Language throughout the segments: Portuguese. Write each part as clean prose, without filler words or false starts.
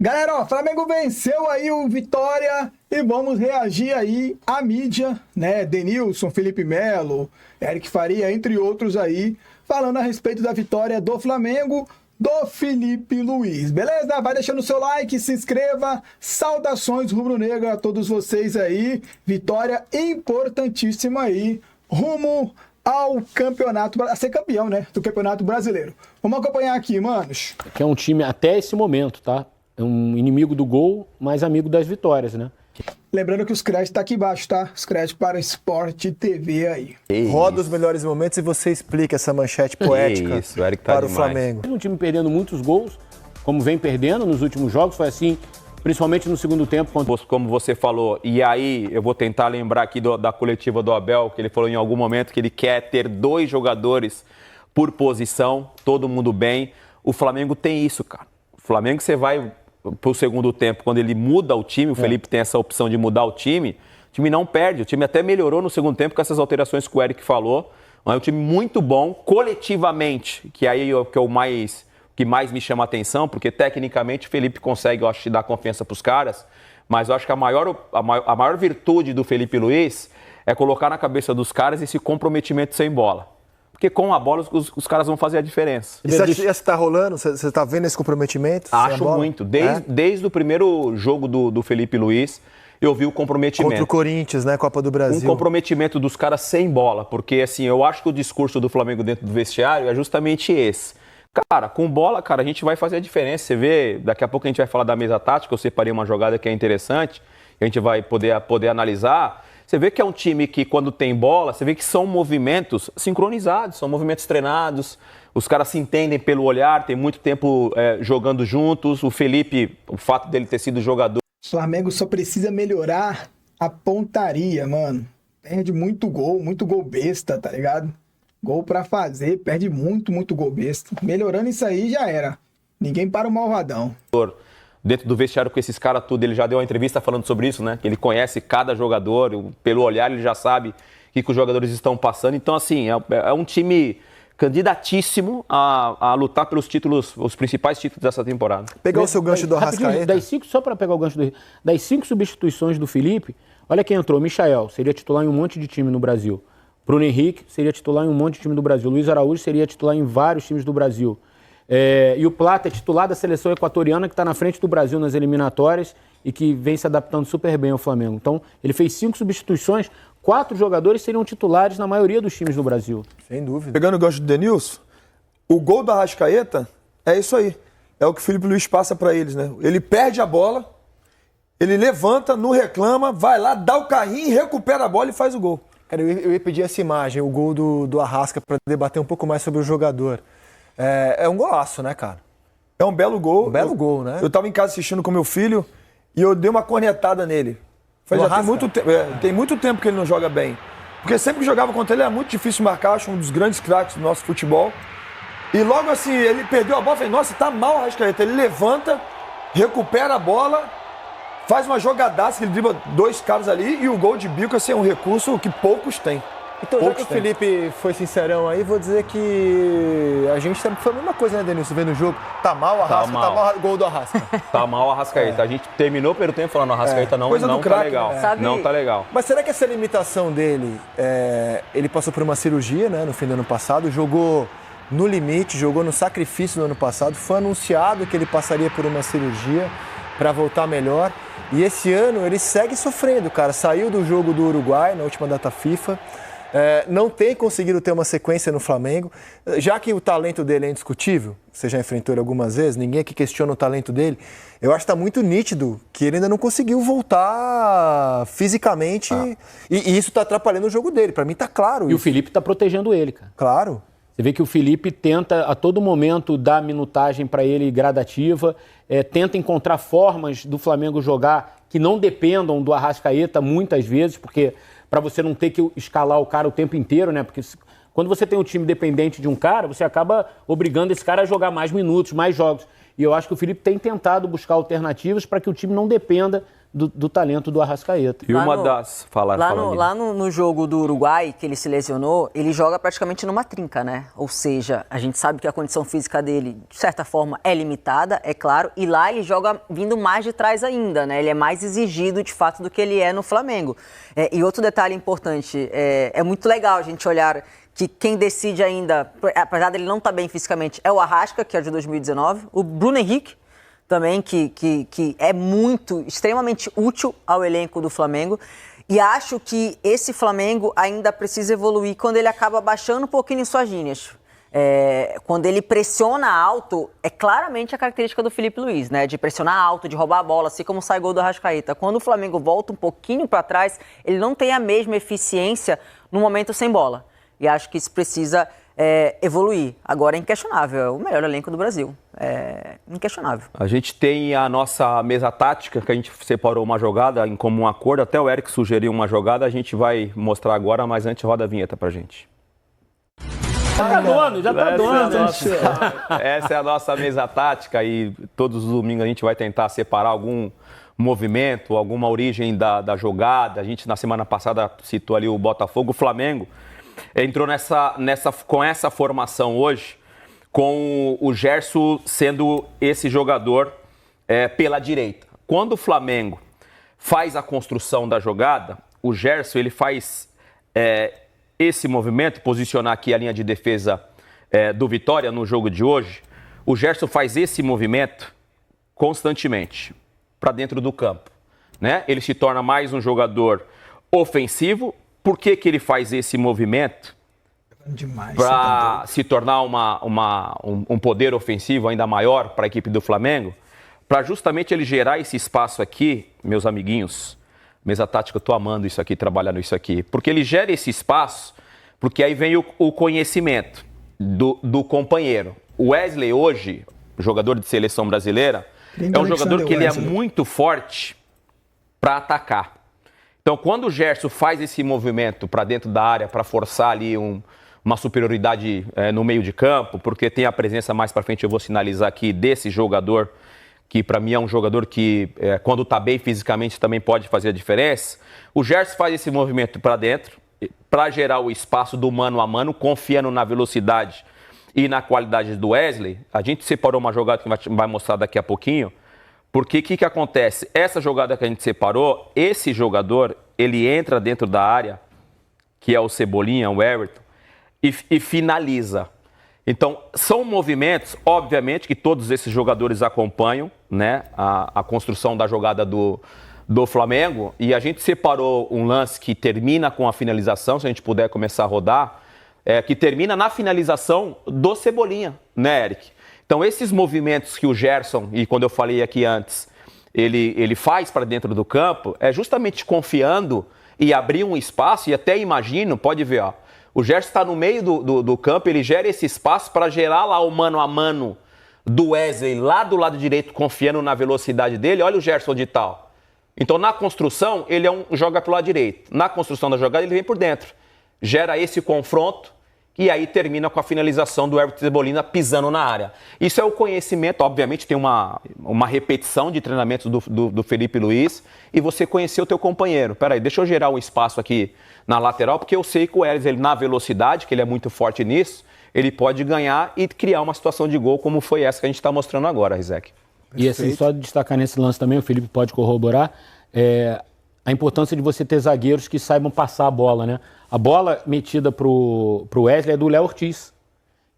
Galera, ó, Flamengo venceu aí o Vitória e vamos reagir aí à mídia, né? Denilson, Felipe Melo, Eric Faria, entre outros aí, falando a respeito da vitória do Flamengo, do Felipe Luiz. Beleza? Vai deixando o seu like, se inscreva. Saudações rubro-negra a todos vocês aí. Vitória importantíssima aí, rumo ao campeonato, a ser campeão, né? Do Campeonato Brasileiro. Vamos acompanhar aqui, manos. Que é um time, até esse momento, tá? É um inimigo do gol, mas amigo das vitórias, né? Lembrando que os créditos tá aqui embaixo, tá? Os créditos para Sport TV aí. Roda os melhores momentos e você explica essa manchete poética Isso, o Eric tá para o demais. Flamengo. Um time perdendo muitos gols, como vem perdendo nos últimos jogos, foi assim, principalmente no segundo tempo. Como você falou, e aí eu vou tentar lembrar aqui da coletiva do Abel, que ele falou em algum momento que ele quer ter 2 jogadores por posição, todo mundo bem. O Flamengo tem isso, cara. O Flamengo, você vai pro segundo tempo, quando ele muda o time, o Felipe tem essa opção de mudar o time não perde. O time até melhorou no segundo tempo com essas alterações que o Eric falou. É um time muito bom, coletivamente, que aí é o que mais me chama a atenção, porque tecnicamente o Felipe consegue, eu acho, dar confiança para os caras, mas eu acho que a maior virtude do Felipe Luiz é colocar na cabeça dos caras esse comprometimento sem bola. Porque com a bola os caras vão fazer a diferença. E você está rolando? Você está vendo esse comprometimento? Acho muito. Desde o primeiro jogo do Felipe Luiz, eu vi o comprometimento. Contra o Corinthians, né? Copa do Brasil. Um comprometimento dos caras sem bola. Porque, assim, eu acho que o discurso do Flamengo dentro do vestiário é justamente esse. Cara, com bola, cara, a gente vai fazer a diferença. Você vê, daqui a pouco a gente vai falar da mesa tática, eu separei uma jogada que é interessante, que a gente vai poder analisar. Você vê que é um time que, quando tem bola, você vê que são movimentos sincronizados, são movimentos treinados, os caras se entendem pelo olhar, tem muito tempo jogando juntos. O Felipe, o fato dele ter sido jogador... O Flamengo só precisa melhorar a pontaria, mano. Perde muito gol besta, tá ligado? Gol pra fazer, perde muito gol besta. Melhorando isso aí, já era. Ninguém para o malvadão. Dentro do vestiário com esses caras tudo, ele já deu uma entrevista falando sobre isso, né? Que ele conhece cada jogador, pelo olhar ele já sabe o que os jogadores estão passando. Então, assim, é um time candidatíssimo a lutar pelos títulos, os principais títulos dessa temporada. Pegar o seu gancho do Arrascaeta. Só para pegar o gancho das 5 substituições do Felipe, olha quem entrou. Michael seria titular em um monte de time no Brasil. Bruno Henrique seria titular em um monte de time do Brasil. Luiz Araújo seria titular em vários times do Brasil. E o Plata é titular da seleção equatoriana, que está na frente do Brasil nas eliminatórias e que vem se adaptando super bem ao Flamengo. Então, ele fez 5 substituições, 4 jogadores seriam titulares na maioria dos times do Brasil. Sem dúvida. Pegando o gancho do Denilson, o gol do Arrascaeta é isso aí. É o que o Felipe Luiz passa para eles, né? Ele perde a bola, ele levanta, não reclama, vai lá, dá o carrinho, recupera a bola e faz o gol. Cara, eu ia pedir essa imagem, o gol do Arrasca, para debater um pouco mais sobre o jogador. É um golaço, né, cara? É um belo gol. Um belo gol, né? Eu estava em casa assistindo com meu filho e eu dei uma cornetada nele. Tem muito tempo que ele não joga bem. Porque sempre que jogava contra ele era muito difícil marcar, acho um dos grandes craques do nosso futebol. E logo assim, ele perdeu a bola, falei, nossa, tá mal o Arrascaeta. Ele levanta, recupera a bola, faz uma jogadaça, ele dribla 2 caras ali e o gol de bico assim, é um recurso que poucos têm. Então, já que o Felipe foi sincerão aí, vou dizer que a gente sempre foi a mesma coisa, né, Denilson? Vendo o jogo, tá mal o Arrasca, tá mal o gol do Arrasca. Tá mal o Arrascaeta. A gente terminou o primeiro tempo falando, o Arrascaeta não tá legal. Não tá legal. Mas será que essa limitação dele, ele passou por uma cirurgia, né, no fim do ano passado, jogou no limite, jogou no sacrifício no ano passado, foi anunciado que ele passaria por uma cirurgia para voltar melhor, e esse ano ele segue sofrendo, cara. Saiu do jogo do Uruguai na última data FIFA, não tem conseguido ter uma sequência no Flamengo, já que o talento dele é indiscutível, você já enfrentou ele algumas vezes, ninguém aqui questiona o talento dele, eu acho que está muito nítido que ele ainda não conseguiu voltar fisicamente, e isso está atrapalhando o jogo dele, para mim está claro. E o Felipe está protegendo ele, cara. Claro. Você vê que o Felipe tenta a todo momento dar minutagem para ele gradativa, tenta encontrar formas do Flamengo jogar que não dependam do Arrascaeta muitas vezes, porque para você não ter que escalar o cara o tempo inteiro, né? Porque quando você tem um time dependente de um cara, você acaba obrigando esse cara a jogar mais minutos, mais jogos. E eu acho que o Felipe tem tentado buscar alternativas para que o time não dependa do talento do Arrascaeta. E uma das... Lá no jogo do Uruguai, que ele se lesionou, ele joga praticamente numa trinca, né? Ou seja, a gente sabe que a condição física dele, de certa forma, é limitada, é claro, e lá ele joga vindo mais de trás ainda, né? Ele é mais exigido, de fato, do que ele é no Flamengo. E outro detalhe importante, é muito legal a gente olhar que quem decide ainda, apesar dele não estar bem fisicamente, é o Arrasca, que é de 2019, o Bruno Henrique, também, que é extremamente útil ao elenco do Flamengo. E acho que esse Flamengo ainda precisa evoluir quando ele acaba baixando um pouquinho em suas linhas. Quando ele pressiona alto, é claramente a característica do Felipe Luiz, né? De pressionar alto, de roubar a bola, assim como sai gol do Arrascaeta. Quando o Flamengo volta um pouquinho para trás, ele não tem a mesma eficiência no momento sem bola. E acho que isso precisa evoluir. Agora é inquestionável, é o melhor elenco do Brasil. É inquestionável. A gente tem a nossa mesa tática, que a gente separou uma jogada em comum acordo. Até o Eric sugeriu uma jogada, a gente vai mostrar agora, mas antes roda a vinheta pra gente. Já tá dono. Essa é a nossa mesa tática e todos os domingos a gente vai tentar separar algum movimento, alguma origem da jogada. A gente, na semana passada, citou ali o Botafogo. O Flamengo entrou com essa formação hoje, com o Gerson sendo esse jogador pela direita. Quando o Flamengo faz a construção da jogada, o Gerson ele faz esse movimento, posicionar aqui a linha de defesa do Vitória no jogo de hoje. O Gerson faz esse movimento constantemente para dentro do campo, né? Ele se torna mais um jogador ofensivo. Por que ele faz esse movimento? Para se tornar um poder ofensivo ainda maior para a equipe do Flamengo, para justamente ele gerar esse espaço aqui, meus amiguinhos, mesa tática, eu estou amando isso aqui, trabalhando isso aqui, porque ele gera esse espaço, porque aí vem o conhecimento do companheiro. O Wesley hoje, jogador de seleção brasileira, é um jogador que ele é muito forte para atacar. Então, quando o Gerson faz esse movimento para dentro da área, para forçar ali uma superioridade no meio de campo, porque tem a presença mais para frente, eu vou sinalizar aqui, desse jogador, que para mim é um jogador que, quando está bem fisicamente, também pode fazer a diferença. O Gerson faz esse movimento para dentro, para gerar o espaço do mano a mano, confiando na velocidade e na qualidade do Wesley. A gente separou uma jogada que vai mostrar daqui a pouquinho. Porque o que acontece? Essa jogada que a gente separou, esse jogador, ele entra dentro da área, que é o Cebolinha, o Everton, e finaliza. Então, são movimentos, obviamente, que todos esses jogadores acompanham, né, a construção da jogada do Flamengo. E a gente separou um lance que termina com a finalização, se a gente puder começar a rodar, que termina na finalização do Cebolinha, né, Eric? Então, esses movimentos que o Gerson, e quando eu falei aqui antes, ele faz para dentro do campo, é justamente confiando e abrir um espaço, e até imagino, pode ver, ó, o Gerson está no meio do campo, ele gera esse espaço para gerar lá o mano a mano do Wesley, lá do lado direito, confiando na velocidade dele. Olha o Gerson de tal. Então, na construção, ele joga para o lado direito. Na construção da jogada, ele vem por dentro. Gera esse confronto. E aí termina com a finalização do Everton Cebolinha pisando na área. Isso é o conhecimento, obviamente tem uma repetição de treinamentos do Felipe Luiz e você conhecer o teu companheiro. Peraí, deixa eu gerar um espaço aqui na lateral, porque eu sei que o Eres, ele na velocidade, que ele é muito forte nisso, ele pode ganhar e criar uma situação de gol como foi essa que a gente está mostrando agora, Rizek. E assim, só destacar nesse lance também, o Felipe pode corroborar, a importância de você ter zagueiros que saibam passar a bola, né? A bola metida pro Wesley é do Léo Ortiz,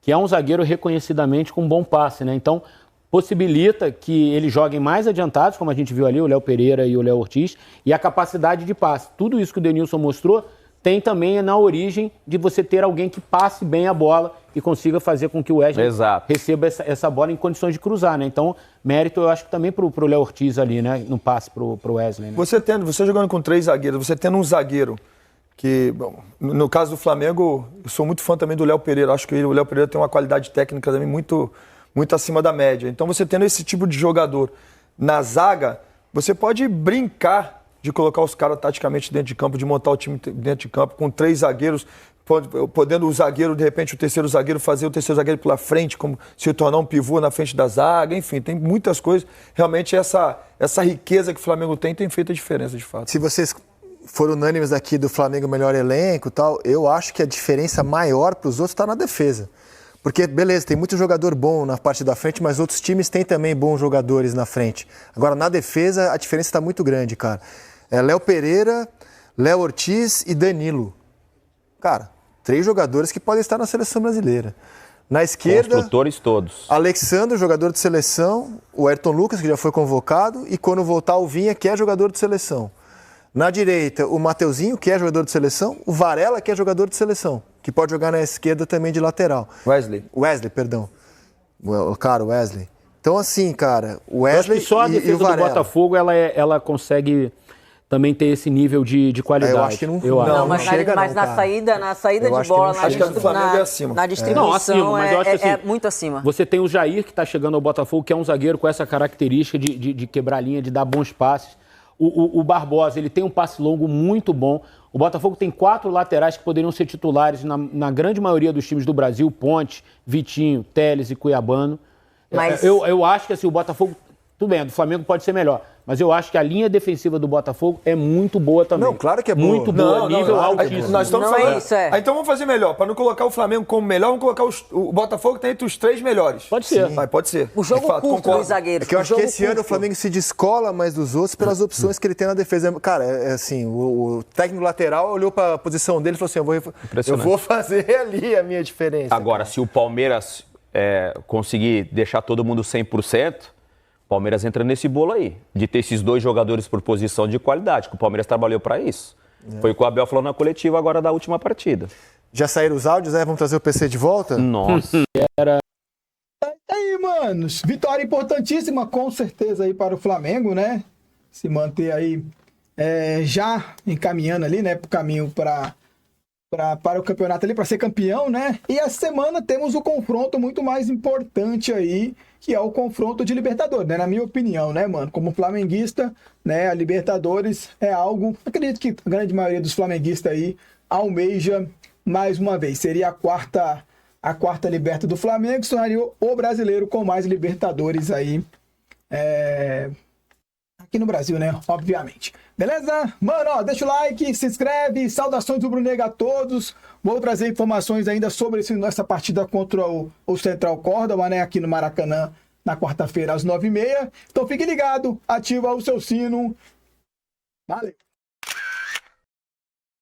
que é um zagueiro reconhecidamente com um bom passe, né? Então, possibilita que eles joguem mais adiantados, como a gente viu ali, o Léo Pereira e o Léo Ortiz, e a capacidade de passe. Tudo isso que o Denilson mostrou tem também na origem de você ter alguém que passe bem a bola e consiga fazer com que o Wesley receba essa bola em condições de cruzar, né? Então, mérito eu acho que também pro Léo Ortiz ali, né? No passe pro Wesley, né? Você jogando com 3 zagueiros, você tendo um zagueiro que, bom, no caso do Flamengo, eu sou muito fã também do Léo Pereira. Acho que o Léo Pereira tem uma qualidade técnica também muito acima da média. Então, você tendo esse tipo de jogador na zaga, você pode brincar de colocar os caras taticamente dentro de campo, de montar o time dentro de campo com 3 zagueiros, podendo o zagueiro, de repente, o terceiro zagueiro fazer o terceiro zagueiro pela frente, como se tornar um pivô na frente da zaga, enfim, tem muitas coisas. Realmente essa riqueza que o Flamengo tem feito a diferença, de fato. Se vocês foram unânimes aqui do Flamengo melhor elenco e tal, eu acho que a diferença maior para os outros está na defesa. Porque, beleza, tem muito jogador bom na parte da frente, mas outros times têm também bons jogadores na frente. Agora, na defesa, a diferença está muito grande, cara. Léo Pereira, Léo Ortiz e Danilo. Cara, 3 jogadores que podem estar na seleção brasileira. Na esquerda, construtores todos. Alexandre, jogador de seleção, o Ayrton Lucas, que já foi convocado, e quando voltar o Vinha, que é jogador de seleção. Na direita, o Mateuzinho, que é jogador de seleção, o Varela, que é jogador de seleção, que pode jogar na esquerda também de lateral. Wesley, perdão. Cara, Wesley. Então, assim, cara, o Wesley eu acho que só a defesa do Botafogo, ela consegue também ter esse nível de qualidade. Eu acho que não, mas chega mas não, na saída de bola, acho que o Flamengo é acima. na distribuição, acima, mas eu acho que, assim, é muito acima. Você tem o Jair, que está chegando ao Botafogo, que é um zagueiro com essa característica de quebrar linha, de dar bons passes. O Barbosa, ele tem um passe longo muito bom. O Botafogo tem 4 laterais que poderiam ser titulares na grande maioria dos times do Brasil: Ponte, Vitinho, Telles e Cuiabano. Mas... Eu acho que assim, o Botafogo, tudo bem, a do Flamengo pode ser melhor, mas eu acho que a linha defensiva do Botafogo é muito boa também. Não, claro que é boa. Muito boa, nível altíssimo. Nós estamos Não falando. é isso, é. Então vamos fazer melhor. Para não colocar o Flamengo como melhor, vamos colocar o Botafogo tem entre os 3 melhores. Pode ser. Pode ser. O jogo De fato, curto concordo. dos zagueiros. É que eu acho que esse ano o curto. Flamengo se descola mais dos outros pelas opções que ele tem na defesa. Cara, é assim, o técnico lateral olhou para a posição dele e falou assim, eu vou fazer ali a minha diferença. Agora, se o Palmeiras conseguir deixar todo mundo 100%, o Palmeiras entra nesse bolo aí, de ter esses 2 jogadores por posição de qualidade, que o Palmeiras trabalhou para isso. Foi o que o Abel falou na coletiva agora da última partida. Já saíram os áudios, né? Vamos trazer o PC de volta? Nossa. Aí, manos, vitória importantíssima, com certeza, aí para o Flamengo, né? Se manter aí já encaminhando ali, né, pro caminho para o campeonato ali, para ser campeão, né? E essa semana temos o confronto muito mais importante aí, que é o confronto de Libertadores, né? Na minha opinião, né, mano? Como flamenguista, né, a Libertadores é algo, acredito que a grande maioria dos flamenguistas aí almeja mais uma vez. Seria a quarta Liberta do Flamengo, que tornaria o brasileiro com mais Libertadores aí aqui no Brasil, né? Obviamente. Beleza? Mano, ó, deixa o like, se inscreve, saudações do Brunega a todos. Vou trazer informações ainda sobre essa partida contra o Central Córdoba, né? Aqui no Maracanã, na quarta-feira, às 9h30. Então fique ligado, ativa o seu sino. Valeu!